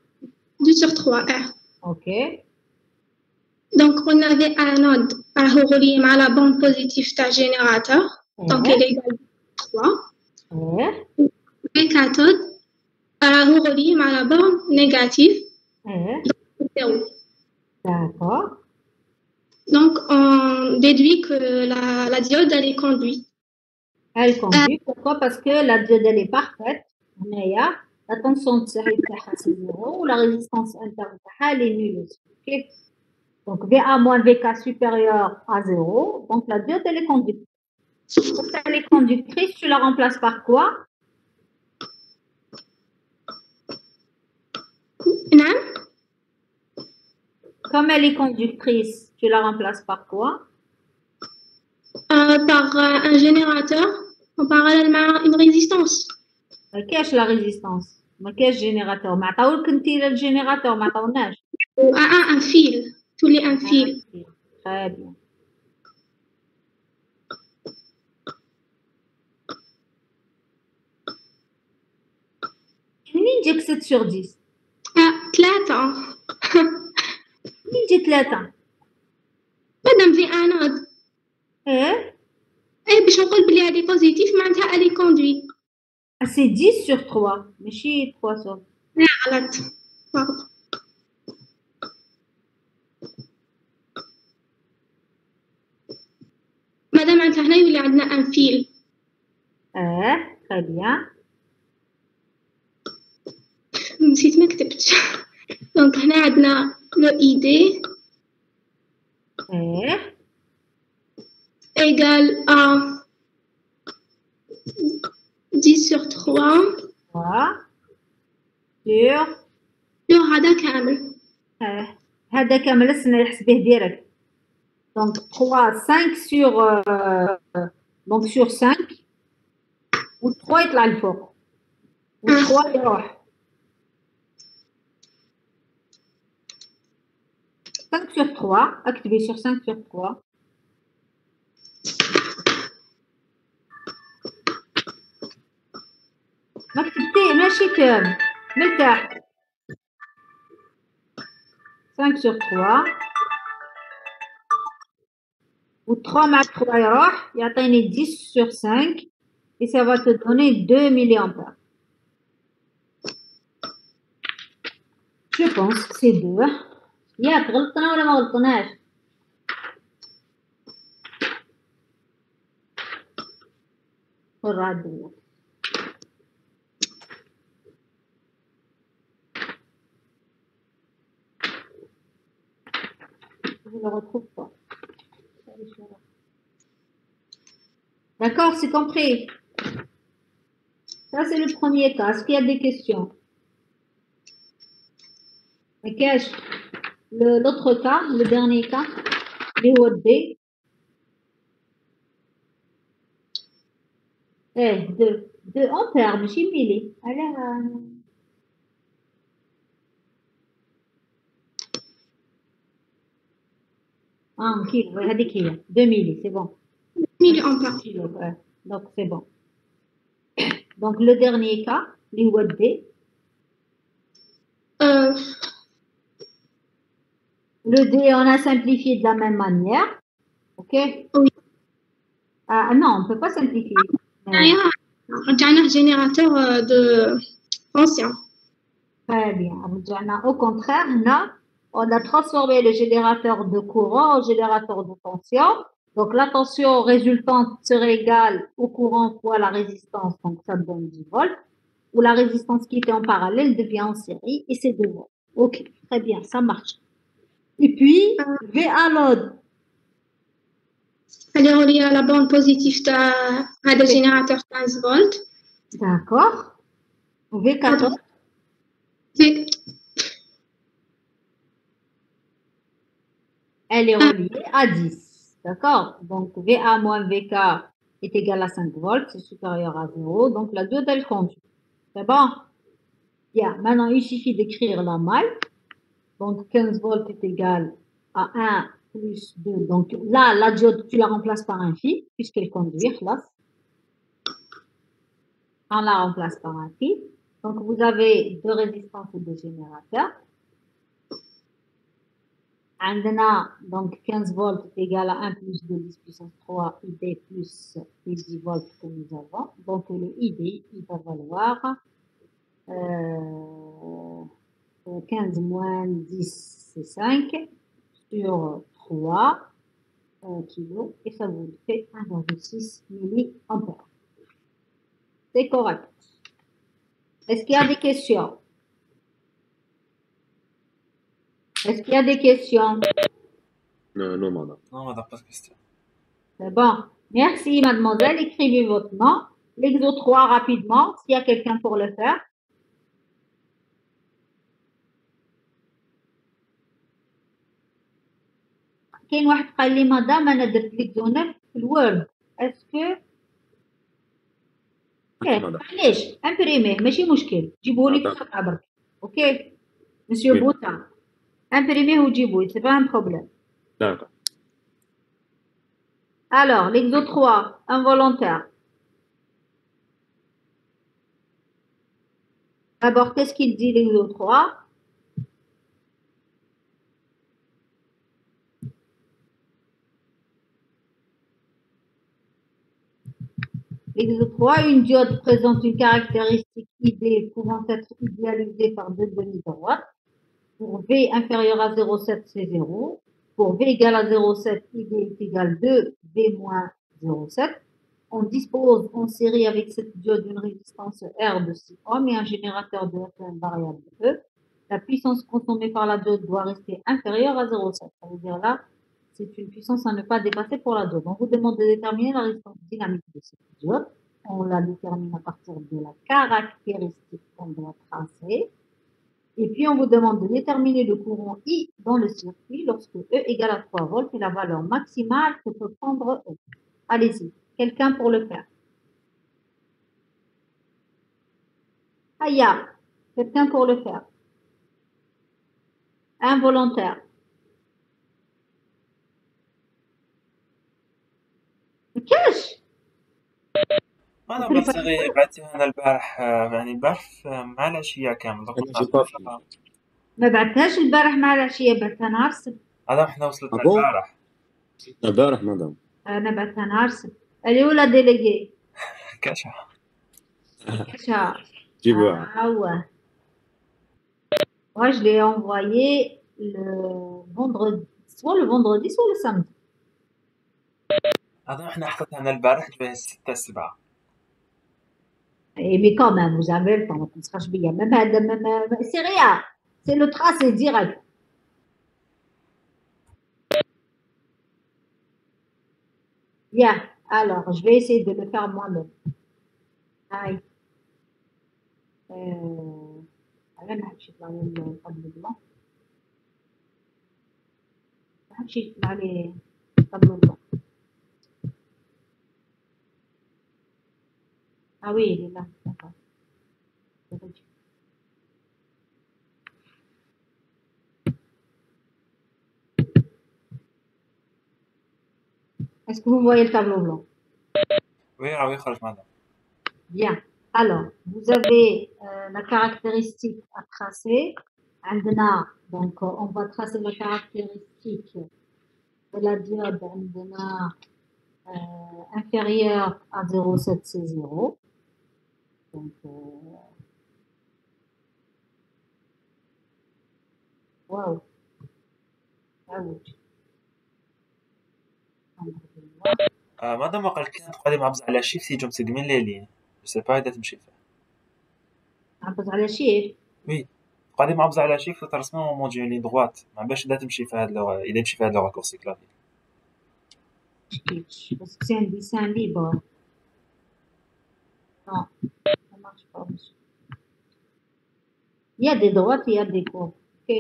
Speaker 4: 2 sur 3.
Speaker 1: Ok.
Speaker 4: Donc, on avait anode à relié à la bande positive du générateur. Donc, elle est égale à 3.
Speaker 1: Ouais.
Speaker 4: Et cathode à relié à la bande négative.
Speaker 1: Ouais.
Speaker 4: 0.
Speaker 1: D'accord.
Speaker 4: Donc, on déduit que la diode, elle est conduite.
Speaker 1: Elle conduit. Pourquoi? Parce que la diode, elle est parfaite. Mais la tension de série c'est 0 ou la résistance interne elle est nulle. Ok. Donc, VA moins VK supérieur à 0. Donc, la diode, elle est conduite. Quand elle est conductrice, tu la remplaces par quoi?
Speaker 4: Non?
Speaker 1: Comme elle est conductrice, tu la remplaces par quoi?
Speaker 4: Par un générateur en parallèle à une résistance.
Speaker 1: Qu'est-ce la résistance? Qu'est-ce générateur? ما عطاولك انت الجينيراتور ما عطاوناش.
Speaker 4: Un fil. Tous les un fil.
Speaker 1: Très bien. منين جاك 7 sur 10؟
Speaker 4: 3.
Speaker 1: منين جا 3؟
Speaker 4: مادام في انود.
Speaker 1: ايه؟
Speaker 4: باش نقول بلي هادي بوزيتيف معناتها الي كوندوي.
Speaker 1: سي 10 sur 3 ماشي 3 sur.
Speaker 4: لا غلط. مادام معناتها هنا يولي عندنا ان فيل.
Speaker 1: très bien.
Speaker 4: نسيت ما كتبتش. دونك هنا عندنا لو اي دي égal à 10 sur 3 sur هذا كامل.
Speaker 1: هذا كامل لسنا يحسبه ديريكت. Donc 3, 5 sur donc sur 5 و 3 يطلع لفوق و 3 يروح 5 sur 3 اكتبي sur 5 sur 3 ما كتبتي ماشي كامل مرتاح 5 sur 3 و 3 مع 3 يروح يعطيني 10 sur 5 et ça va te donner 2 milliampères. Je pense que c'est 2. ياك غلطنا ولا ما غلطناش؟ والراد je ne le retrouve pas. D'accord, c'est compris. Ça, c'est le premier cas. Est-ce qu'il y a des questions? L'autre cas, le dernier cas, les OD. 2 ampères, mais j'ai mis. Alors, ok, regardez qu'il y a 2 milli, c'est bon.
Speaker 4: 1000 ampères.
Speaker 1: Donc, c'est bon. Donc, le dernier cas, les OD. Le D, on a simplifié de la même manière. Ok?
Speaker 4: Oui.
Speaker 1: Non, on ne peut pas simplifier.
Speaker 4: رجعنا générateur de tension.
Speaker 1: Très bien. Au contraire, on a transformé le générateur de courant en générateur de tension. Donc, la tension résultante serait égale au courant fois la résistance. Donc, ça donne 10 volts. Ou la résistance qui était en parallèle devient en série et c'est 2 volts. Ok, très bien, ça marche. Et puis, VA load.
Speaker 4: Elle est reliée à la bande positive de générateur 15 volts.
Speaker 1: D'accord. V14. Elle est reliée à 10. D'accord. Donc, VA moins VK est égal à 5 volts, c'est supérieur à 0. Donc, la diode, elle conduit. C'est bon? Bien. Maintenant, il suffit d'écrire la maille. Donc, 15 volts est égal à 1 plus 2. Donc, là, la diode, tu la remplaces par un fil, puisqu'elle conduit, là. On la remplace par un fil. Donc, vous avez 2 résistances et 2 générateurs. عندنا donc 15 volts égale à 1 plus 2 10 puissance 3 ID plus les 10 volts que nous avons. Donc le ID, il va valoir 15 moins 10, c'est 5 sur 3 kilos et ça vous fait 1,6 milliampères. C'est correct. Est-ce qu'il y a des questions? Est-ce qu'il y a des questions?
Speaker 5: Non, non, madame.
Speaker 3: Non, madame, pas de question.
Speaker 1: C'est bon. Merci, mademoiselle. Écrivez votre nom. L'exo 3 rapidement, s'il y a quelqu'un pour le faire. كاين واحد قال لي مدام انا درت ليكزو 9 في الوورد اسكو معليش امبريميه ماشي مشكل جيبوه لي في الخطا برك اوكي مسيو بوتا امبريميه وجيبوه سي با ان بروبليم
Speaker 5: D'accord.
Speaker 1: alors l'exo 3 involontaire d'abord qu'est-ce qu'il dit l'exo 3 L'exo 3, une diode présente une caractéristique ID pouvant être idéalisée par deux demi-droites. Pour V inférieur à 0,7, c'est 0. Pour V égale à 0,7, ID est égal 2, V moins 0,7. On dispose en série avec cette diode d'une résistance R de 6 ohms et un générateur de FM variable E. La puissance consommée par la diode doit rester inférieure à 0,7. Ça veut dire là, c'est une puissance à ne pas dépasser pour la diode. On vous demande de déterminer la résistance dynamique de cette diode. On la détermine à partir de la caractéristique qu'on doit tracer. Et puis, on vous demande de déterminer le courant I dans le circuit lorsque E égale à 3 volts et la valeur maximale que peut prendre E. Allez-y, quelqu'un pour le faire. Aya, quelqu'un pour le faire. Involontaire. كاش
Speaker 3: انا بصغي بعثتها انا البارح يعني البارح مع العشيه كامل
Speaker 1: ما بعثهاش البارح مع العشيه بعثها نهار السبت
Speaker 3: هذا احنا وصلتنا البارح
Speaker 5: البارح مدام
Speaker 1: انا بعثها نهار السبت الاولى ديليغي
Speaker 3: كاشا
Speaker 5: جيبوها
Speaker 1: ouais. Moi je l'ai envoyé le vendredi soit le vendredi soit le samedi
Speaker 3: هذا احنا حطيتها انا البارح جبه 6 7
Speaker 1: mais quand même vous avez le temps ما تنسخش بيا même c'est rien c'est le tracé direct bien alors je vais essayer de le faire moi-même aïe انا ما حبش يطلع لي الطابلو بلون ما حبش يطلع لي الطابلو بلون ah oui il est là d'accord est-ce que vous voyez le tableau blanc
Speaker 3: oui راهو يخرج معنا
Speaker 1: bien alors vous avez la caractéristique à tracer عندنا donc on va tracer la caractéristique de la diode عندنا inférieur à 0,7 c'est 0 donc waouh
Speaker 3: مادام قال كان تقعدي مع بزاف على شيفت يجوا مسقمين ليلين جو سي با اذا تمشي فيه
Speaker 1: عبز على شيفت
Speaker 3: وي قاعدين مع بزاف على شيفت ترسموا مونجي لي دغوات ما باش اذا تمشي في هاد اللغه اذا يمشي في هاد اللغه كورسي كلافي
Speaker 1: parce que c'est un dessin libre non ça marche pas il y a des droites il y a des courbes ok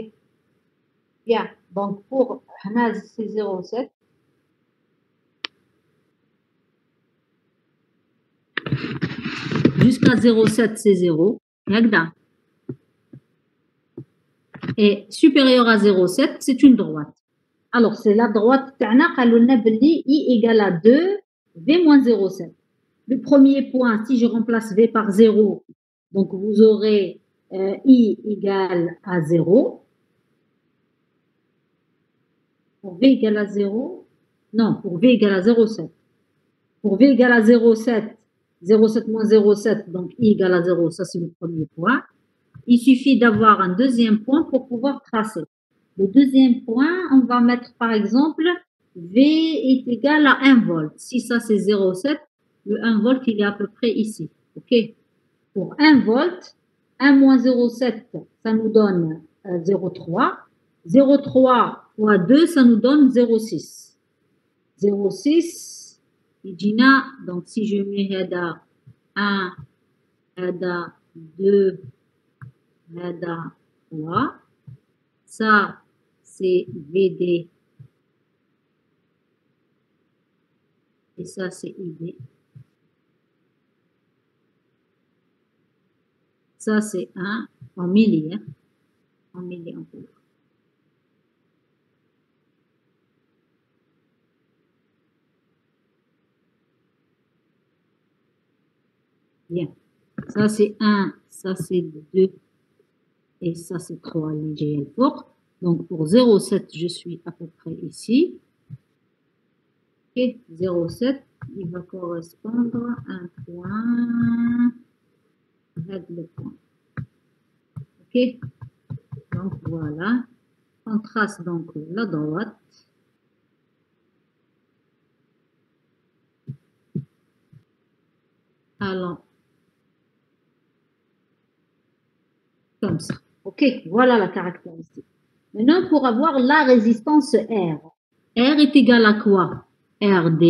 Speaker 1: bien donc pour Hanaz c'est 0,7 jusqu'à 0,7 c'est 0 هكذا et supérieur à 0,7 c'est une droite alors c'est la droite تاعنا قالوا لنا باللي I égale à 2 V moins 0,7 le premier point si je remplace V par 0 donc vous aurez I égale à 0 Pour V égale à 0, non, pour V égale à 0,7. Pour V égale à 0,7, 0,7 moins 0,7, donc I égale à 0, ça c'est le premier point. Il suffit d'avoir un deuxième point pour pouvoir tracer. Le deuxième point, on va mettre par exemple V est égal à 1 volt. Si ça c'est 0,7, le 1 volt il est à peu près ici. Ok. Pour 1 volt, 1 moins 0,7, ça nous donne 0,3. 0,3 fois 2, ça nous donne 0,6. 0,6, Gina, donc si je mets Heda 1, Heda 2, Heda 3, ça c'est VD et ça c'est ID. Ça c'est 1 en milli, en milliampères. Bien. Ça c'est 1, ça c'est 2 et ça c'est 3 LGL fort. Donc pour 0,7, je suis à peu près ici. Et 0,7, il va correspondre à un point. Regarde le point. Ok. Donc voilà. On trace donc la droite. Alors, comme ça. Ok, voilà la caractéristique. Maintenant, pour avoir la résistance R. R est égal à quoi? RD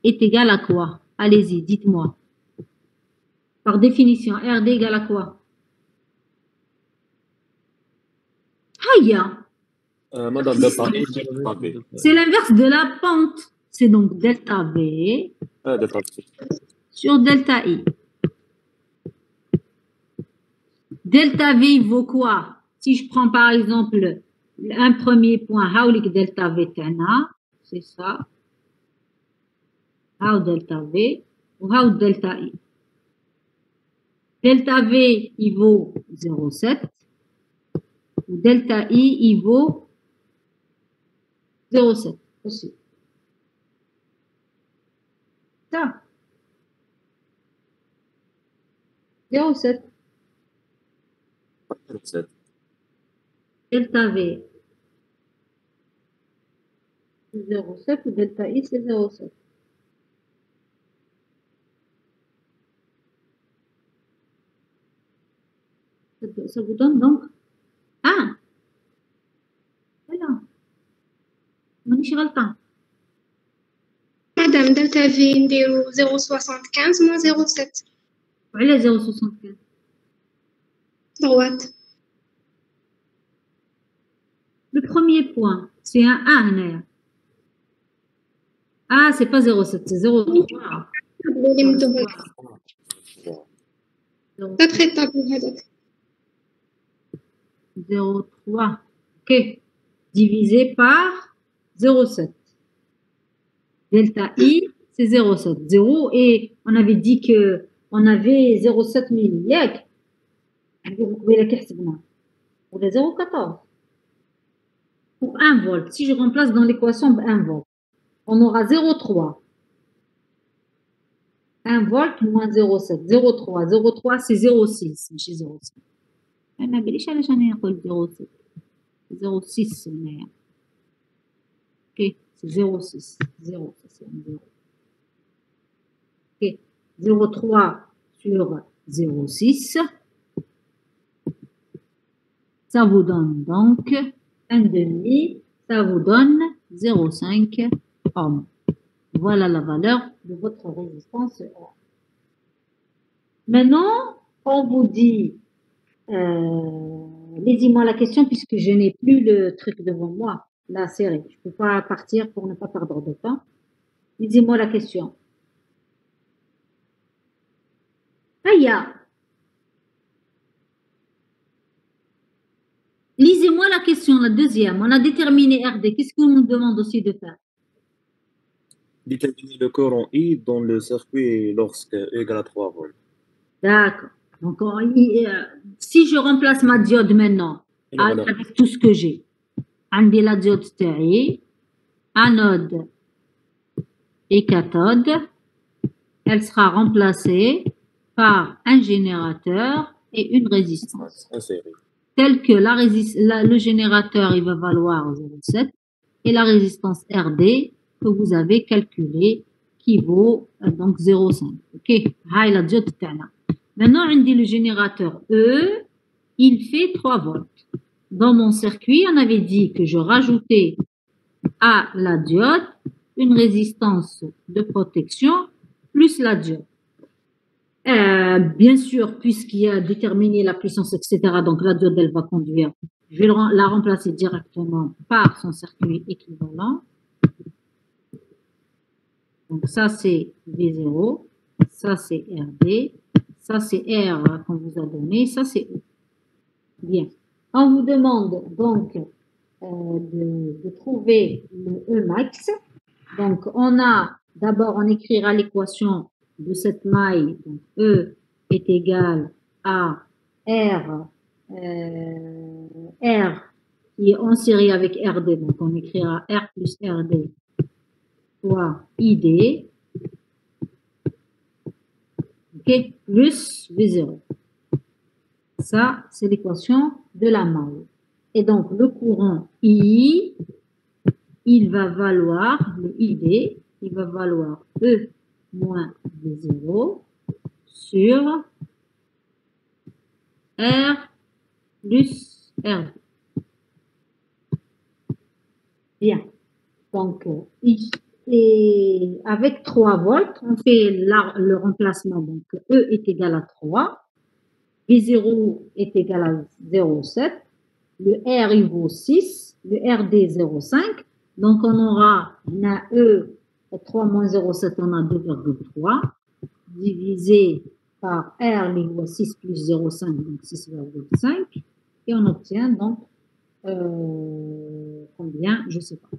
Speaker 1: est égal à quoi? Allez-y, dites-moi. Par définition, RD égale à quoi? Aïe!
Speaker 5: Madame, delta I sur delta V.
Speaker 1: C'est l'inverse de la pente. C'est donc delta V
Speaker 5: Delta V.
Speaker 1: sur delta I. Delta V vaut quoi? Si je prends par exemple un premier point, Haulik delta V tana, c'est ça. How delta V ou how delta I. Delta V, il vaut 0,7. Ou delta I, il vaut 0,7 aussi. Ça. 0,7.
Speaker 5: 7.
Speaker 1: Delta V, 0,7 ou delta I, c'est 0,7. Ça vous donne donc 1. Voilà. مانيش غلطان.
Speaker 4: Madame, delta V نديرو 0,75 moins 0,7.
Speaker 1: وعلى 0,75.
Speaker 4: Droite.
Speaker 1: Le premier point, c'est un 1 هنايا. Ah, c'est pas 0,7, c'est 0,3.
Speaker 4: Pas très tabou هذاك.
Speaker 1: 0,3. Ok. Divisé par 0,7. Delta I, c'est 0,7. 0 et on avait dit que on avait 0,7 milli. ياك. قبيله كي حسبنا. ولا 0,14. Pour 1 volt, si je remplace dans l'équation 1 volt, on aura 0,3. 1 volt moins 0,7. 0,3. 0,3 c'est 0,6. ماشي 0,7. ما باليش علاش انا نقول 0,7. 0,6 هنايا. Ok, c'est 0,6. 0, ça c'est un 0. Ok, 0,3 sur 0,6. Ça vous donne donc 1,5. Ça vous donne 0,5 ohm. Voilà la valeur de votre résistance R. Maintenant, on vous dit, lisez-moi la question puisque je n'ai plus le truc devant moi, la série. Je ne peux pas partir pour ne pas perdre de temps. Lisez-moi la question. Aya. Lisez-moi la question, la deuxième. On a déterminé RD. Qu'est-ce qu'on nous demande aussi de faire?
Speaker 5: Déterminer le courant I dans le circuit lorsque E égale à 3 volts.
Speaker 1: D'accord. Donc, si je remplace ma diode maintenant avec tout ce que j'ai, عندي la diode تاعي anode et cathode. Elle sera remplacée par un générateur et une résistance.
Speaker 5: En série.
Speaker 1: Tel que le générateur, il va valoir 0,7 et la résistance RD que vous avez calculée qui vaut donc 0,5. Ok, هاي la diode تاعنا. Maintenant, on dit le générateur E, il fait 3 volts. Dans mon circuit, on avait dit que je rajoutais à la diode une résistance de protection plus la diode. Bien sûr, puisqu'il y a déterminé la puissance, etc., donc la diode, elle va conduire. Je vais la remplacer directement par son circuit équivalent. Donc ça, c'est V0, ça, c'est RD, ça, c'est R qu'on vous a donné, ça, c'est E. Bien. On vous demande donc de trouver le E max. Donc, d'abord, on écrira l'équation de cette maille. Donc, E est égal à R qui est en série avec RD. Donc, on écrira R plus RD fois ID, okay, plus V0. Ça, c'est l'équation de la maille. Et donc, le courant I, il va valoir, le ID, il va valoir E moins V0 sur R plus RD. Bien. Donc, et avec 3 volts, on fait le remplacement. Donc, E est égal à 3. V0 est égal à 0,7. Le R, il vaut 6. Le RD, 0,5. Donc, on aura E, 3 moins 0,7, on a 2,3. Divisé par R, il vaut 6 plus 0,5, donc 6,5. Et on obtient donc combien? Je ne sais pas.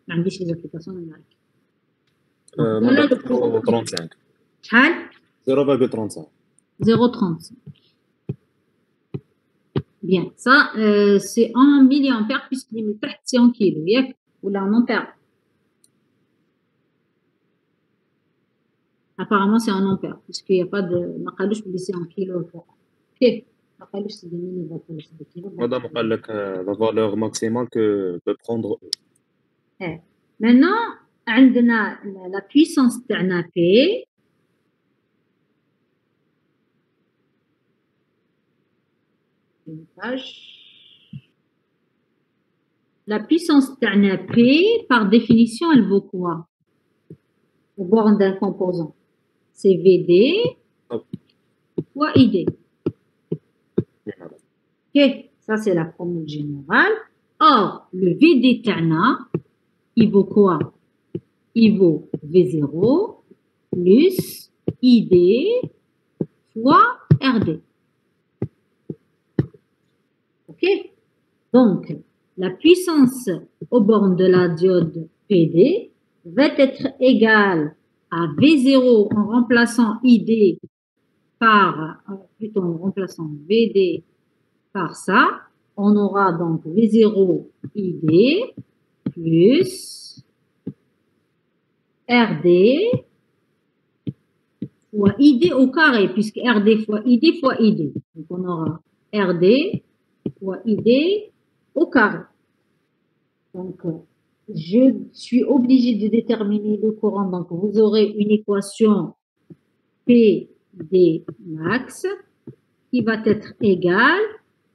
Speaker 1: ما عنديش les applications numériques.
Speaker 5: 0,35.
Speaker 1: شحال؟
Speaker 5: 0,35.
Speaker 1: 0,35. Bien, ça c'est en milliampères puisque les métaux c'est en kilo, ياك ولا en ampères? Apparemment c'est en ampères puisqu'il n'y a pas de ما قالوش بلي c'est en kilo فوق. كيف؟ ما قالوش c'est des millivolts ولا c'est des kilos.
Speaker 5: Madame قال لك la valeur maximale que peut prendre.
Speaker 1: Maintenant, عندنا la puissance تاعنا P. La puissance تاعنا P, par définition, elle vaut quoi? Au borne d'un composant. C'est VD fois ID. Ok, ça c'est la formule générale. Or, le VD تاعنا, il vaut quoi? Il vaut V0 plus ID fois RD. Ok? Donc, la puissance aux bornes de la diode PD va être égale à V0 en remplaçant ID par, plutôt en remplaçant VD par ça. On aura donc V0 ID plus RD fois ID au carré, puisque RD fois ID fois ID. Donc on aura RD fois ID au carré. Donc je suis obligée de déterminer le courant. Donc vous aurez une équation PD max qui va être égale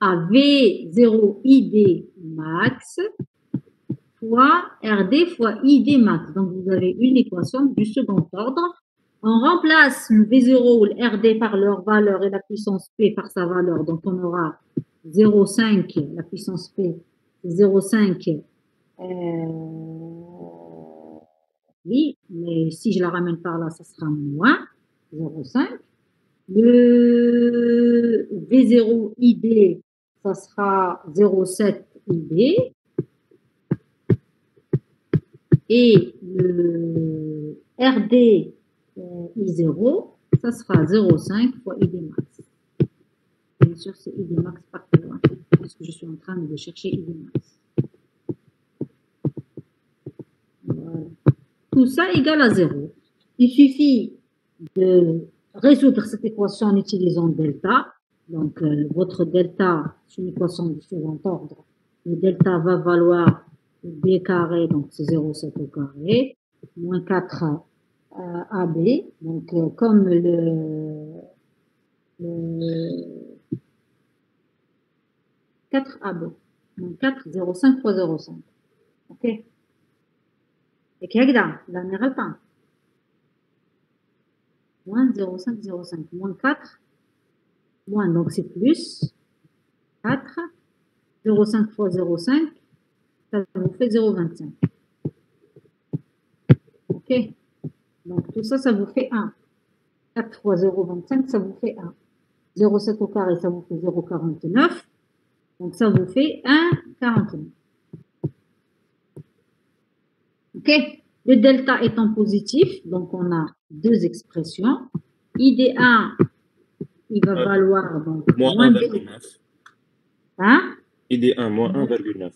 Speaker 1: à V0 ID max fois RD fois ID max. Donc, vous avez une équation du second ordre. On remplace le V0 ou le RD par leur valeur et la puissance P par sa valeur. Donc, on aura 0,5, la puissance P, 0,5. Oui, mais si je la ramène par là, ça sera moins 0,5. Le V0 ID, ça sera 0,7 ID. Et le RD I0, ça sera 0,5 fois ID max. Bien sûr, c'est ID max pas très loin, parce que je suis en train de chercher ID max. tout ça égale à 0. Il suffit de résoudre cette équation en utilisant delta. Donc, votre delta, c'est une équation du second ordre. Le delta va valoir b carré, donc c'est 0,7 au carré, moins 4 AB. Donc, comme le 4 AB, moins 4, 0,5 fois 0,5. OK. Et كهكذا لا ني غلطان moins 0,5 0,5 moins 4 moins donc c'est plus 4 0,5 fois 0,5 ça vous fait 0,25. OK, donc tout ça ça vous fait 1. 4 fois 0,25 ça vous fait 1. 0,7 au carré ça vous fait 0,49, donc ça vous fait 1,49. OK, le delta étant positif, donc on a deux expressions. ID1, il va valoir donc
Speaker 5: moins 1,9.
Speaker 1: Hein?
Speaker 5: ID1, moins 1,9.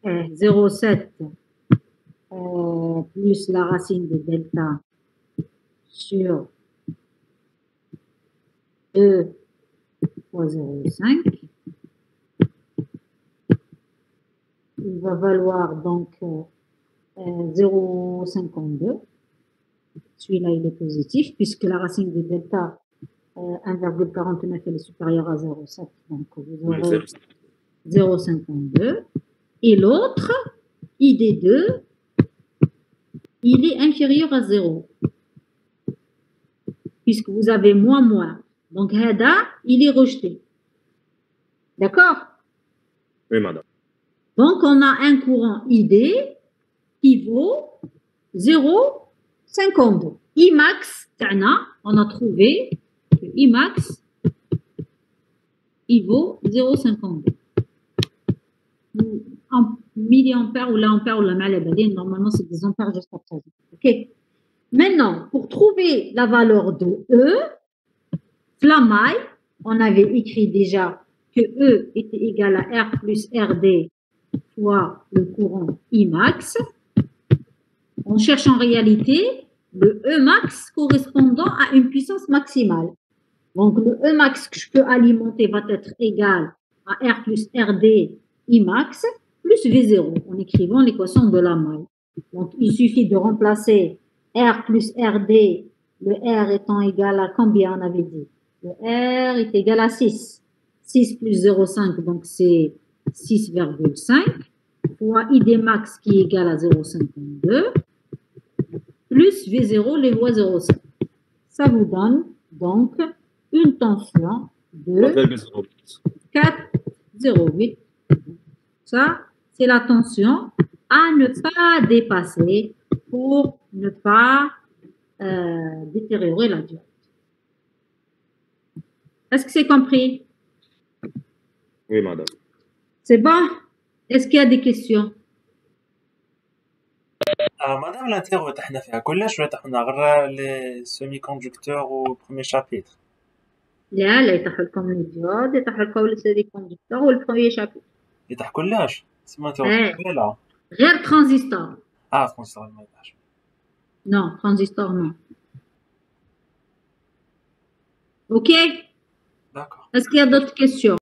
Speaker 1: 0,7 plus la racine de delta sur 2 fois 0,5. Il va valoir donc 0,52. Celui-là, il est positif puisque la racine de delta 1,49 elle est supérieure à 0,7. Donc, vous aurez 0,52. Et l'autre, ID2, il est inférieur à 0. Puisque vous avez moins. Donc, Hada, il est rejeté. D'accord?
Speaker 5: Oui, madame.
Speaker 1: Donc, on a un courant ID qui vaut 0,52. Imax, on a trouvé que Imax, il vaut 0,52. En milliampères ou l'ampère ou la malabadine, normalement, c'est des ampères jusqu'à présent. OK. Maintenant, pour trouver la valeur de E, Flamay, on avait écrit déjà que E était égal à R plus RD fois le courant Imax. On cherche en réalité le E max correspondant à une puissance maximale. Donc, le E max que je peux alimenter va être égal à R plus RD Imax plus V0 en écrivant l'équation de la maille. Donc, il suffit de remplacer R plus RD, le R étant égal à combien on avait dit? Le R est égal à 6. 6 plus 0,5, donc c'est 6,5 fois ID max qui est égal à 0,52 plus V0 les voies 0,7. Ça vous donne donc une tension de 4,08. Ça, c'est la tension à ne pas dépasser pour ne pas détériorer la diode. Est-ce que c'est compris?
Speaker 5: Oui, madame.
Speaker 1: C'est bon? Est-ce qu'il y a des questions?
Speaker 3: مادام الانتيغو تحنا فيها كلش ولا تحنا غير لي سيمي كوندكتور و بروميي شابيتر؟
Speaker 1: لا يتاح لكم الديود يتاح لكم السيمي كوندكتور والبروميي شابيتر.
Speaker 3: يتاح كلش؟ سما لا
Speaker 1: غير ترانزستور.
Speaker 3: ترانزستور ما يتاحش.
Speaker 1: Non, transistor non. OK?
Speaker 3: D'accord.
Speaker 1: Est-ce qu'il y a d'autres questions?